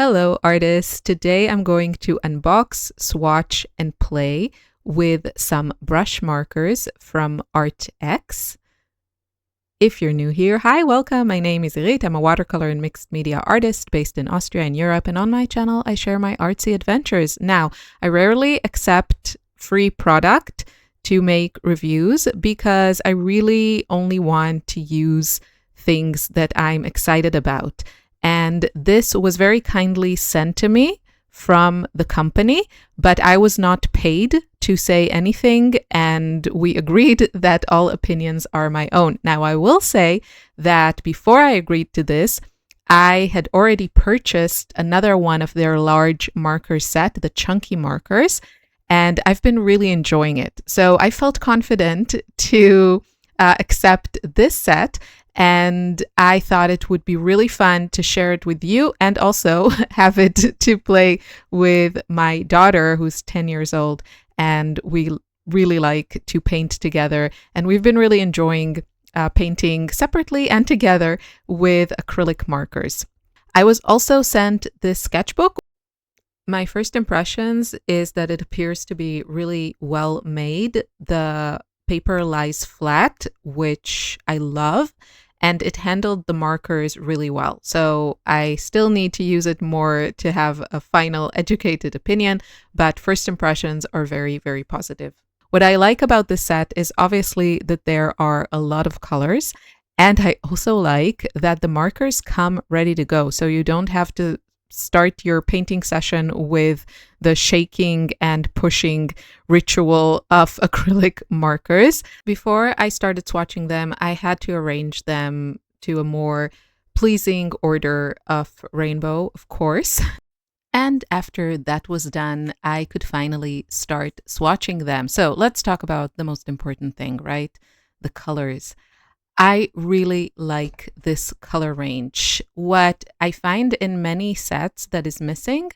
Hello artists, today I'm going to unbox, swatch, and play with some brush markers from Arrtx. If you're new here, hi, welcome. My name is Arrtx. I'm a watercolor and mixed media artist based in Austria and Europe, and on my channel I share my artsy adventures. Now, I rarely accept free product to make reviews because I really only want to use things that I'm excited about. And this was very kindly sent to me from the company, but I was not paid to say anything, and we agreed that all opinions are my own. Now, I will say that before I agreed to this, I had already purchased another one of their large marker set, the chunky markers, and I've been really enjoying it. So I felt confident to accept this set. And I thought it would be really fun to share it with you and also have it to play with my daughter, who's 10 years old. And we really like to paint together. And we've been really enjoying painting separately and together with acrylic markers. I was also sent this sketchbook. My first impressions is that it appears to be really well made. The paper lies flat, which I love. And it handled the markers really well. So I still need to use it more to have a final educated opinion, but first impressions are very, very positive. What I like about this set is obviously that there are a lot of colors, and I also like that the markers come ready to go. So you don't have to start your painting session with the shaking and pushing ritual of acrylic markers. Before I started swatching them, I had to arrange them to a more pleasing order of rainbow, of course. And after that was done, I could finally start swatching them. So let's talk about the most important thing, right? The colors. I really like this color range. What I find in many sets that is missing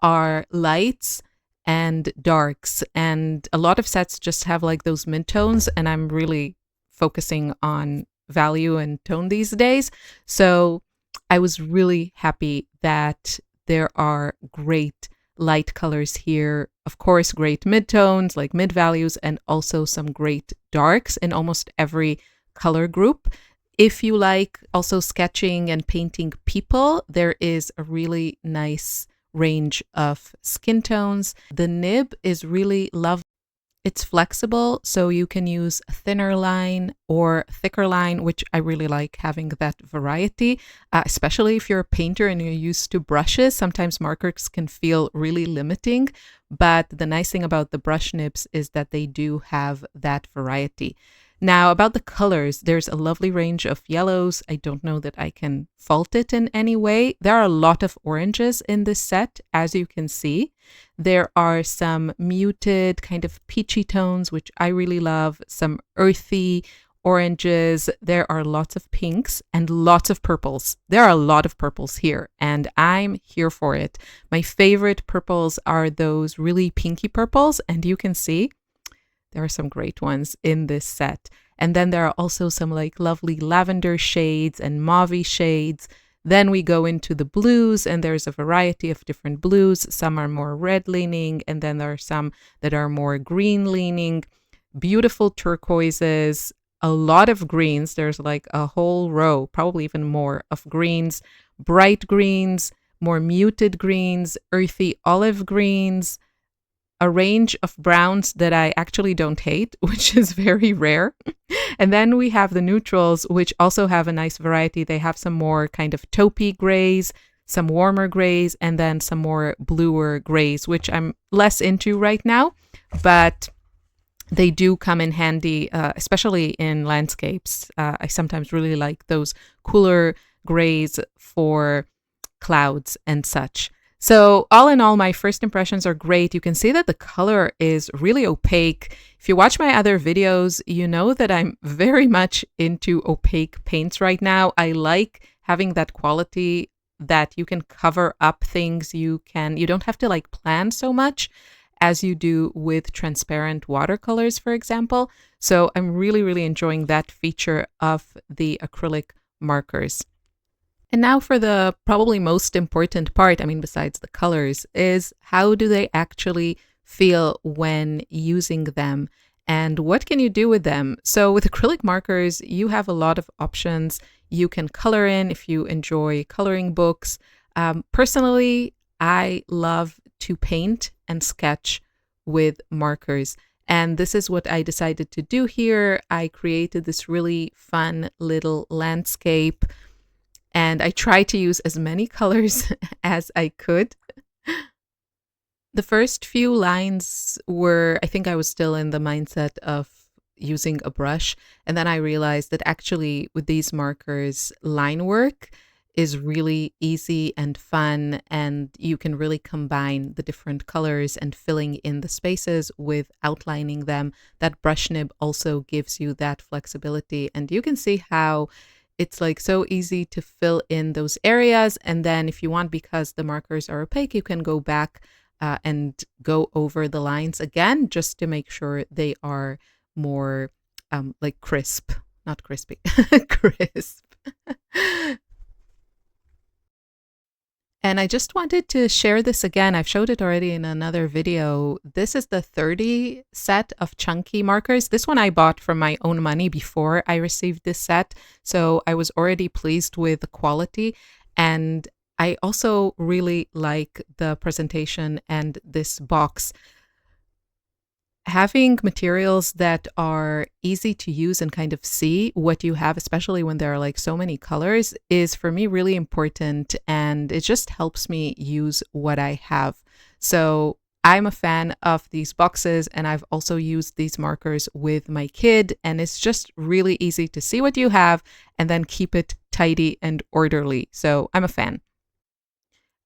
are lights and darks. And a lot of sets just have like those mid-tones, and I'm really focusing on value and tone these days. So I was really happy that there are great light colors here. Of course, great mid-tones, like mid-values, and also some great darks in almost every color group. If you like also sketching and painting people, there is a really nice range of skin tones. The nib is really lovely. It's flexible, so you can use a thinner line or thicker line, which I really like having that variety, especially if you're a painter and you're used to brushes. Sometimes markers can feel really limiting, but the nice thing about the brush nibs is that they do have that variety. Now, about the colors, there's a lovely range of yellows. I don't know that I can fault it in any way. There are a lot of oranges in this set, as you can see. There are some muted kind of peachy tones, which I really love, some earthy oranges. There are lots of pinks and lots of purples. There are a lot of purples here, and I'm here for it. My favorite purples are those really pinky purples, and you can see there are some great ones in this set. And then there are also some like lovely lavender shades and mauve shades. Then we go into the blues, and there's a variety of different blues. Some are more red leaning, and then there are some that are more green leaning. Beautiful turquoises, a lot of greens. There's like a whole row, probably even more, of greens, bright greens, more muted greens, earthy olive greens, a range of browns that I actually don't hate, which is very rare. And then we have the neutrals, which also have a nice variety. They have some more kind of taupey grays, some warmer grays, and then some more bluer grays, which I'm less into right now, but they do come in handy, especially in landscapes. I sometimes really like those cooler grays for clouds and such. So all in all, my first impressions are great. You can see that the color is really opaque. If you watch my other videos, you know that I'm very much into opaque paints right now. I like having that quality that you can cover up things. You don't have to like plan so much as you do with transparent watercolors, for example. So I'm really, really enjoying that feature of the acrylic markers. And now for the probably most important part, I mean, besides the colors, is how do they actually feel when using them? And what can you do with them? So with acrylic markers, you have a lot of options. You can color in if you enjoy coloring books. Personally, I love to paint and sketch with markers. And this is what I decided to do here. I created this really fun little landscape, and I tried to use as many colors as I could. The first few lines were, I think I was still in the mindset of using a brush. And then I realized that actually with these markers, line work is really easy and fun. And you can really combine the different colors and filling in the spaces with outlining them. That brush nib also gives you that flexibility. And you can see how it's like so easy to fill in those areas. And then if you want, because the markers are opaque, you can go back and go over the lines again, just to make sure they are more like crisp, not crispy, crisp. And I just wanted to share this again. I've showed it already in another video. This is the 30 set of chunky markers. This one I bought from my own money before I received this set. So I was already pleased with the quality. And I also really like the presentation and this box. Having materials that are easy to use and kind of see what you have, especially when there are like so many colors, is for me really important, and it just helps me use what I have. So I'm a fan of these boxes, and I've also used these markers with my kid, and it's just really easy to see what you have and then keep it tidy and orderly. So I'm a fan.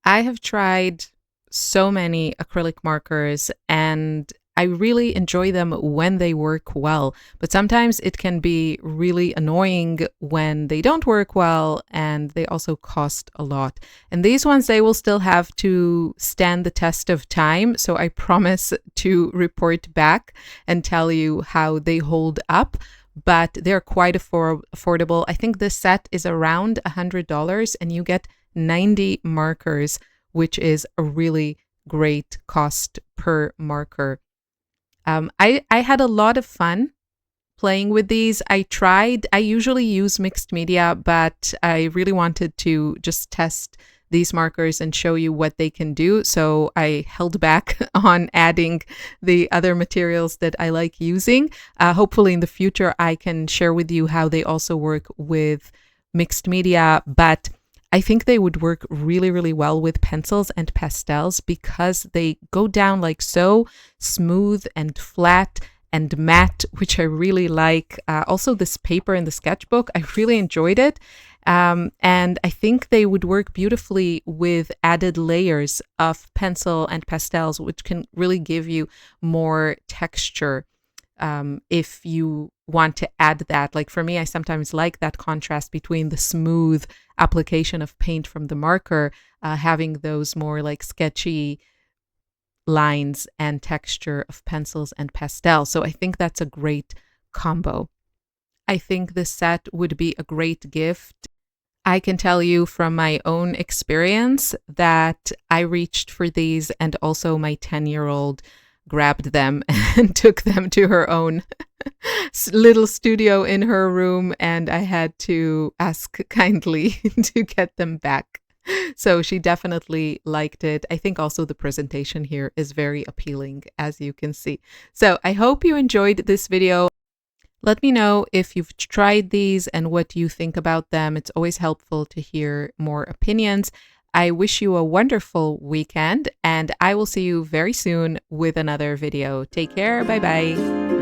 I have tried so many acrylic markers, and I really enjoy them when they work well, but sometimes it can be really annoying when they don't work well, and they also cost a lot. And these ones, they will still have to stand the test of time, so I promise to report back and tell you how they hold up, but they're quite affordable. I think this set is around $100, and you get 90 markers, which is a really great cost per marker. I had a lot of fun playing with these. I usually use mixed media, but I really wanted to just test these markers and show you what they can do. So I held back on adding the other materials that I like using. Hopefully in the future, I can share with you how they also work with mixed media, but I think they would work really, really well with pencils and pastels because they go down like so smooth and flat and matte, which I really like. Also, this paper in the sketchbook, I really enjoyed it. And I think they would work beautifully with added layers of pencil and pastels, which can really give you more texture. If you want to add that, like for me, I sometimes like that contrast between the smooth application of paint from the marker, having those more like sketchy lines and texture of pencils and pastels. So I think that's a great combo. I think this set would be a great gift. I can tell you from my own experience that I reached for these, and also my 10-year-old grabbed them and took them to her own little studio in her room, and I had to ask kindly to get them back. So she definitely liked it. I think also the presentation here is very appealing, as you can see. So I hope you enjoyed this video. Let me know if you've tried these and what you think about them. It's always helpful to hear more opinions. I wish you a wonderful weekend, and I will see you very soon with another video. Take care. Bye-bye.